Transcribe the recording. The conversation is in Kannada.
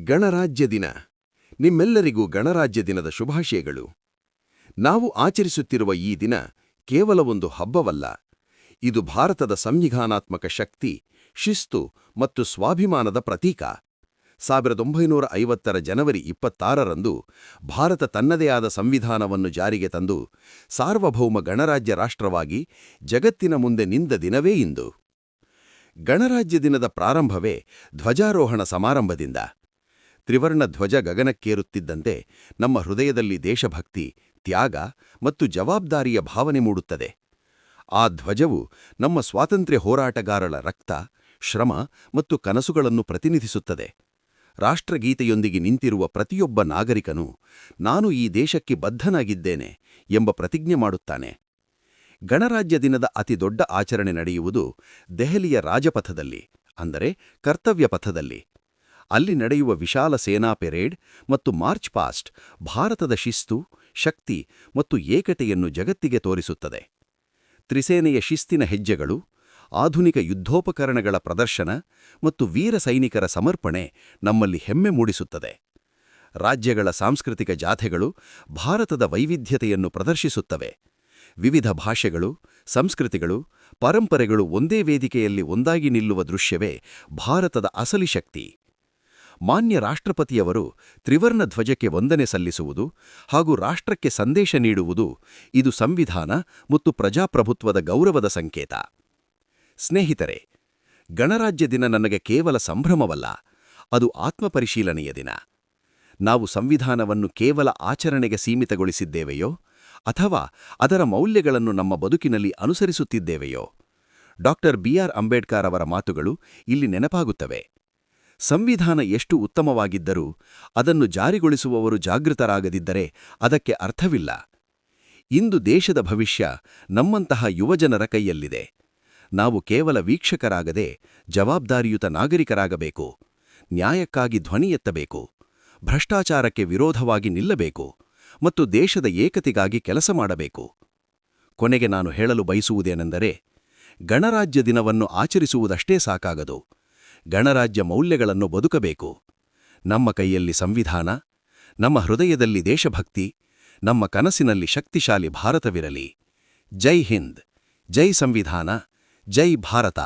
ಗಣರಾಜ್ಯ ದಿನ. ನಿಮ್ಮೆಲ್ಲರಿಗೂ ಗಣರಾಜ್ಯ ದಿನದ ಶುಭಾಶಯಗಳು. ನಾವು ಆಚರಿಸುತ್ತಿರುವ ಈ ದಿನ ಕೇವಲ ಒಂದು ಹಬ್ಬವಲ್ಲ. ಇದು ಭಾರತದ ಸಂವಿಧಾನಾತ್ಮಕ ಶಕ್ತಿ, ಶಿಸ್ತು ಮತ್ತು ಸ್ವಾಭಿಮಾನದ ಪ್ರತೀಕ. 1950ರ ಜನವರಿ 26ರಂದು ಭಾರತ ತನ್ನದೇ ಆದ ಸಂವಿಧಾನವನ್ನು ಜಾರಿಗೆ ತಂದು ಸಾರ್ವಭೌಮ ಗಣರಾಜ್ಯ ರಾಷ್ಟ್ರವಾಗಿ ಜಗತ್ತಿನ ಮುಂದೆ ನಿಂತ ದಿನವೇ ಇಂದು. ಗಣರಾಜ್ಯ ದಿನದ ಪ್ರಾರಂಭವೇ ಧ್ವಜಾರೋಹಣ ಸಮಾರಂಭದಿಂದ. ತ್ರಿವರ್ಣ ಧ್ವಜ ಗಗನಕ್ಕೇರುತ್ತಿದ್ದಂತೆ ನಮ್ಮ ಹೃದಯದಲ್ಲಿ ದೇಶಭಕ್ತಿ, ತ್ಯಾಗ ಮತ್ತು ಜವಾಬ್ದಾರಿಯ ಭಾವನೆ ಮೂಡುತ್ತದೆ. ಆ ಧ್ವಜವು ನಮ್ಮ ಸ್ವಾತಂತ್ರ್ಯ ಹೋರಾಟಗಾರರ ರಕ್ತ, ಶ್ರಮ ಮತ್ತು ಕನಸುಗಳನ್ನು ಪ್ರತಿನಿಧಿಸುತ್ತದೆ. ರಾಷ್ಟ್ರಗೀತೆಯೊಂದಿಗೆ ನಿಂತಿರುವ ಪ್ರತಿಯೊಬ್ಬ ನಾಗರಿಕನೂ ನಾನು ಈ ದೇಶಕ್ಕೆ ಬದ್ಧನಾಗಿದ್ದೇನೆ ಎಂಬ ಪ್ರತಿಜ್ಞೆ ಮಾಡುತ್ತಾನೆ. ಗಣರಾಜ್ಯ ದಿನದ ಅತಿದೊಡ್ಡ ಆಚರಣೆ ನಡೆಯುವುದು ದೆಹಲಿಯ ರಾಜಪಥದಲ್ಲಿ, ಅಂದರೆ ಕರ್ತವ್ಯ ಪಥದಲ್ಲಿ. ಅಲ್ಲಿ ನಡೆಯುವ ವಿಶಾಲ ಸೇನಾ ಪೆರೇಡ್ ಮತ್ತು ಮಾರ್ಚ್ ಪಾಸ್ಟ್ ಭಾರತದ ಶಿಸ್ತು, ಶಕ್ತಿ ಮತ್ತು ಏಕತೆಯನ್ನು ಜಗತ್ತಿಗೆ ತೋರಿಸುತ್ತದೆ. ತ್ರಿಸೇನೆಯ ಶಿಸ್ತಿನ ಹೆಜ್ಜೆಗಳು, ಆಧುನಿಕ ಯುದ್ಧೋಪಕರಣಗಳ ಪ್ರದರ್ಶನ ಮತ್ತು ವೀರ ಸೈನಿಕರ ಸಮರ್ಪಣೆ ನಮ್ಮಲ್ಲಿ ಹೆಮ್ಮೆ ಮೂಡಿಸುತ್ತದೆ. ರಾಜ್ಯಗಳ ಸಾಂಸ್ಕೃತಿಕ ಜಾಥೆಗಳು ಭಾರತದ ವೈವಿಧ್ಯತೆಯನ್ನು ಪ್ರದರ್ಶಿಸುತ್ತವೆ. ವಿವಿಧ ಭಾಷೆಗಳು, ಸಂಸ್ಕೃತಿಗಳು, ಪರಂಪರೆಗಳು ಒಂದೇ ವೇದಿಕೆಯಲ್ಲಿ ಒಂದಾಗಿ ನಿಲ್ಲುವ ದೃಶ್ಯವೇ ಭಾರತದ ಅಸಲಿ ಶಕ್ತಿ. ಮಾನ್ಯ ರಾಷ್ಟ್ರಪತಿಯವರು ತ್ರಿವರ್ಣ ಧ್ವಜಕ್ಕೆ ವಂದನೆ ಸಲ್ಲಿಸುವುದು ಹಾಗೂ ರಾಷ್ಟ್ರಕ್ಕೆ ಸಂದೇಶ ನೀಡುವುದು ಇದು ಸಂವಿಧಾನ ಮತ್ತು ಪ್ರಜಾಪ್ರಭುತ್ವದ ಗೌರವದ ಸಂಕೇತ. ಸ್ನೇಹಿತರೆ, ಗಣರಾಜ್ಯ ದಿನ ನನಗೆ ಕೇವಲ ಸಂಭ್ರಮವಲ್ಲ, ಅದು ಆತ್ಮಪರಿಶೀಲನೆಯ ದಿನ. ನಾವು ಸಂವಿಧಾನವನ್ನು ಕೇವಲ ಆಚರಣೆಗೆ ಸೀಮಿತಗೊಳಿಸಿದ್ದೇವೆಯೋ ಅಥವಾ ಅದರ ಮೌಲ್ಯಗಳನ್ನು ನಮ್ಮ ಬದುಕಿನಲ್ಲಿ ಅನುಸರಿಸುತ್ತಿದ್ದೇವೆಯೋ? ಬಿ.ಆರ್. ಅಂಬೇಡ್ಕರ್ ಅವರ ಮಾತುಗಳು ಇಲ್ಲಿ ನೆನಪಾಗುತ್ತವೆ. ಸಂವಿಧಾನ ಎಷ್ಟು ಉತ್ತಮವಾಗಿದ್ದರೂ ಅದನ್ನು ಜಾರಿಗೊಳಿಸುವವರು ಜಾಗೃತರಾಗದಿದ್ದರೆ ಅದಕ್ಕೆ ಅರ್ಥವಿಲ್ಲ. ಇಂದು ದೇಶದ ಭವಿಷ್ಯ ನಮ್ಮಂತಹ ಯುವಜನರ ಕೈಯಲ್ಲಿದೆ. ನಾವು ಕೇವಲ ವೀಕ್ಷಕರಾಗದೆ ಜವಾಬ್ದಾರಿಯುತ ನಾಗರಿಕರಾಗಬೇಕು. ನ್ಯಾಯಕ್ಕಾಗಿ ಧ್ವನಿ ಎತ್ತಬೇಕು, ಭ್ರಷ್ಟಾಚಾರಕ್ಕೆ ವಿರೋಧವಾಗಿ ನಿಲ್ಲಬೇಕು ಮತ್ತು ದೇಶದ ಏಕತೆಗಾಗಿ ಕೆಲಸ ಮಾಡಬೇಕು. ಕೊನೆಗೆ ನಾನು ಹೇಳಲು ಬಯಸುವುದೇನೆಂದರೆ, ಗಣರಾಜ್ಯ ದಿನವನ್ನು ಆಚರಿಸುವುದಷ್ಟೇ ಸಾಕಾಗದು. ಗಣರಾಜ್ಯ ಮೌಲ್ಯಗಳನ್ನು ಬದುಕಬೇಕು. ನಮ್ಮ ಕೈಯಲ್ಲಿ ಸಂವಿಧಾನ, ನಮ್ಮ ಹೃದಯದಲ್ಲಿ ದೇಶಭಕ್ತಿ, ನಮ್ಮ ಕನಸಿನಲ್ಲಿ ಶಕ್ತಿಶಾಲಿ ಭಾರತವಿರಲಿ. ಜೈ ಹಿಂದ್, ಜೈ ಸಂವಿಧಾನ, ಜೈ ಭಾರತ.